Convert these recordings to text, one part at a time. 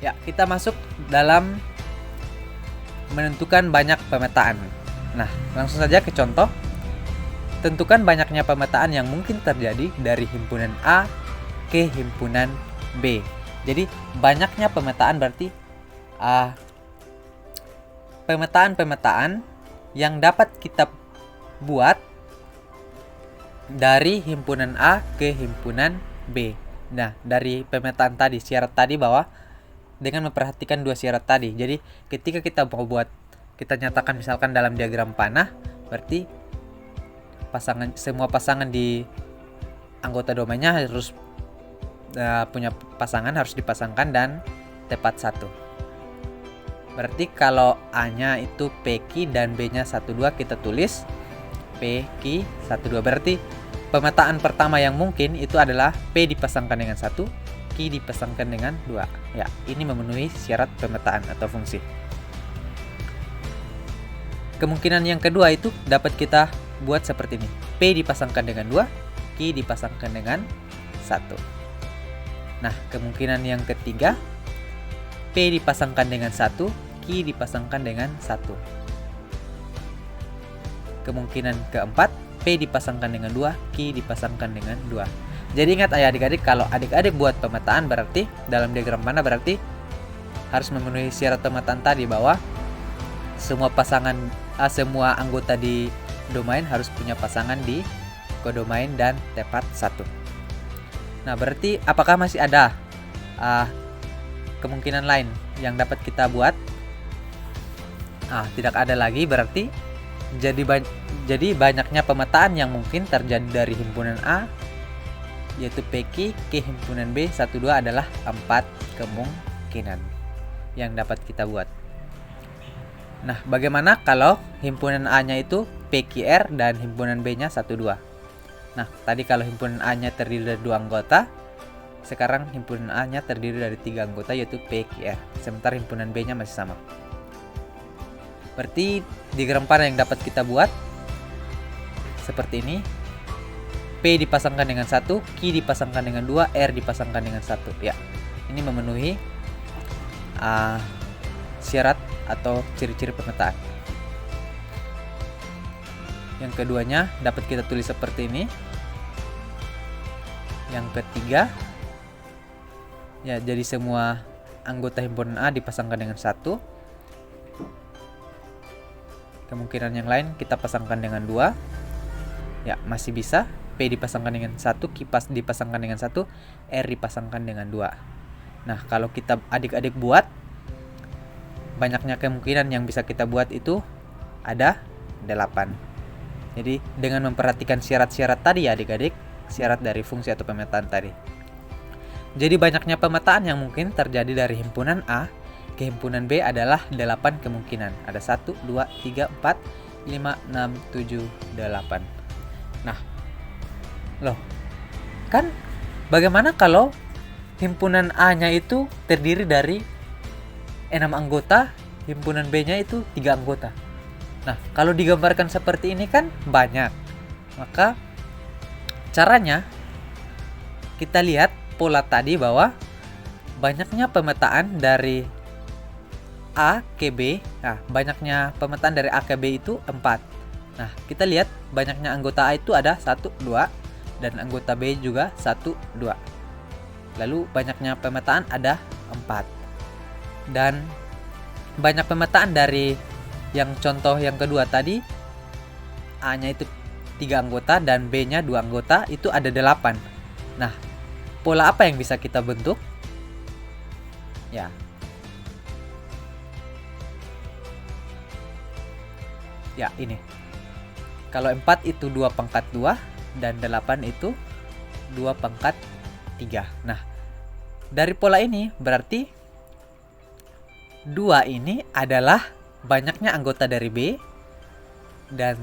Ya, kita masuk dalam menentukan banyak pemetaan. Nah, langsung saja ke contoh. Tentukan banyaknya pemetaan yang mungkin terjadi dari himpunan A ke himpunan B. Jadi, banyaknya pemetaan berarti pemetaan-pemetaan yang dapat kita buat dari himpunan A ke himpunan B. Nah, dari pemetaan tadi, syarat tadi bahwa dengan memperhatikan dua syarat tadi. Jadi, ketika kita mau buat, kita nyatakan misalkan dalam diagram panah, berarti semua pasangan di anggota domainnya harus punya pasangan, harus dipasangkan dan tepat satu. Berarti kalau A-nya itu PQ dan B-nya 12, kita tulis PQ 12. Berarti pemetaan pertama yang mungkin itu adalah P dipasangkan dengan 1, Q dipasangkan dengan 2. Ya, ini memenuhi syarat pemetaan atau fungsi. Kemungkinan yang kedua itu dapat kita buat seperti ini. P dipasangkan dengan 2, Q dipasangkan dengan 1. Nah, kemungkinan yang ketiga, P dipasangkan dengan 1, Q dipasangkan dengan 1. Kemungkinan keempat, P dipasangkan dengan 2, Q dipasangkan dengan 2. Jadi ingat adik-adik, kalau adik-adik buat pemetaan berarti dalam diagram panah berarti harus memenuhi syarat pemetaan tadi bahwa semua anggota di domain harus punya pasangan di kodomain dan tepat 1. Nah, berarti apakah masih ada kemungkinan lain yang dapat kita buat? Tidak ada lagi, berarti jadi banyaknya pemetaan yang mungkin terjadi dari himpunan A yaitu PQ ke himpunan B 12 adalah 4 kemungkinan yang dapat kita buat. Nah, bagaimana kalau himpunan A-nya itu PQR dan himpunan B-nya 12? Nah, tadi kalau himpunan A-nya terdiri dari 2 anggota, sekarang himpunan A-nya terdiri dari 3 anggota yaitu PQR, sementara himpunan B-nya masih sama. Berarti diagram panah yang dapat kita buat seperti ini. P dipasangkan dengan 1, Q dipasangkan dengan 2, R dipasangkan dengan 1. Ya, ini memenuhi syarat atau ciri-ciri pemetaan. Yang keduanya dapat kita tulis seperti ini. Yang ketiga, ya, jadi semua anggota himpunan A dipasangkan dengan 1. Kemungkinan yang lain kita pasangkan dengan 2. Ya, masih bisa. P dipasangkan dengan 1, Q dipasangkan dengan 1, R dipasangkan dengan 2. Nah, kalau kita adik-adik buat, banyaknya kemungkinan yang bisa kita buat itu ada 8. Jadi dengan memperhatikan syarat-syarat tadi ya adik-adik, syarat dari fungsi atau pemetaan tadi. Jadi banyaknya pemetaan yang mungkin terjadi dari himpunan A ke himpunan B adalah 8 kemungkinan. Ada 1, 2, 3, 4, 5, 6, 7, 8. Nah, kan bagaimana kalau himpunan A-nya itu terdiri dari 6 anggota, himpunan B-nya itu 3 anggota. Nah, kalau digambarkan seperti ini kan banyak. Maka caranya kita lihat pola tadi bahwa banyaknya pemetaan dari A ke B. Nah, banyaknya pemetaan dari A ke B itu 4. Nah, kita lihat banyaknya anggota A itu ada 1, 2 dan anggota B juga 1, 2. Lalu banyaknya pemetaan ada 4. Dan banyak pemetaan dari yang contoh yang kedua tadi, A-nya itu 3 anggota dan B-nya 2 anggota, itu ada 8. Nah, pola apa yang bisa kita bentuk? Ya. Ya, ini. Kalau 4 itu 2 pangkat 2 dan 8 itu 2 pangkat 3. Nah, dari pola ini berarti 2 ini adalah banyaknya anggota dari B dan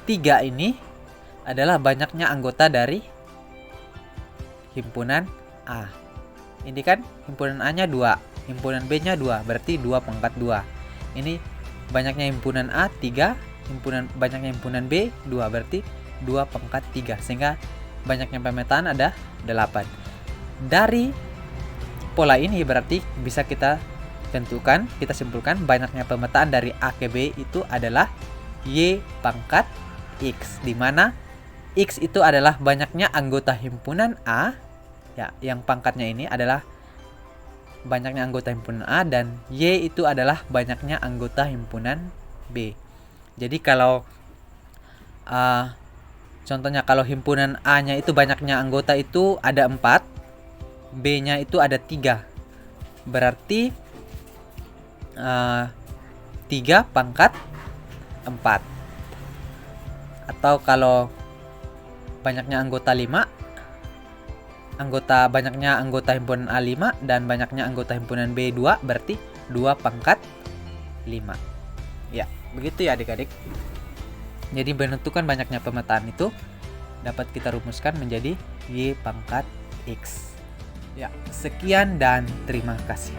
3 ini adalah banyaknya anggota dari himpunan A. Ini kan himpunan A-nya 2, himpunan B-nya 2, berarti 2 pangkat 2. Ini banyaknya himpunan A 3, banyaknya himpunan B 2, berarti 2 pangkat 3. Sehingga banyaknya pemetaan ada 8. Dari pola ini berarti bisa kita tentukan, kita simpulkan banyaknya pemetaan dari A ke B itu adalah Y pangkat X, di mana X itu adalah banyaknya anggota himpunan A, ya, yang pangkatnya ini adalah banyaknya anggota himpunan A, dan Y itu adalah banyaknya anggota himpunan B. Jadi kalau contohnya kalau himpunan A-nya itu banyaknya anggota itu ada 4, B-nya itu ada 3. Berarti 3 pangkat 4. Atau kalau banyaknya anggota 5, banyaknya anggota himpunan A 5 dan banyaknya anggota himpunan B 2, berarti 2 pangkat 5. Ya, begitu ya adik-adik. Jadi menentukan banyaknya pemetaan itu dapat kita rumuskan menjadi Y pangkat X. Ya, sekian dan terima kasih.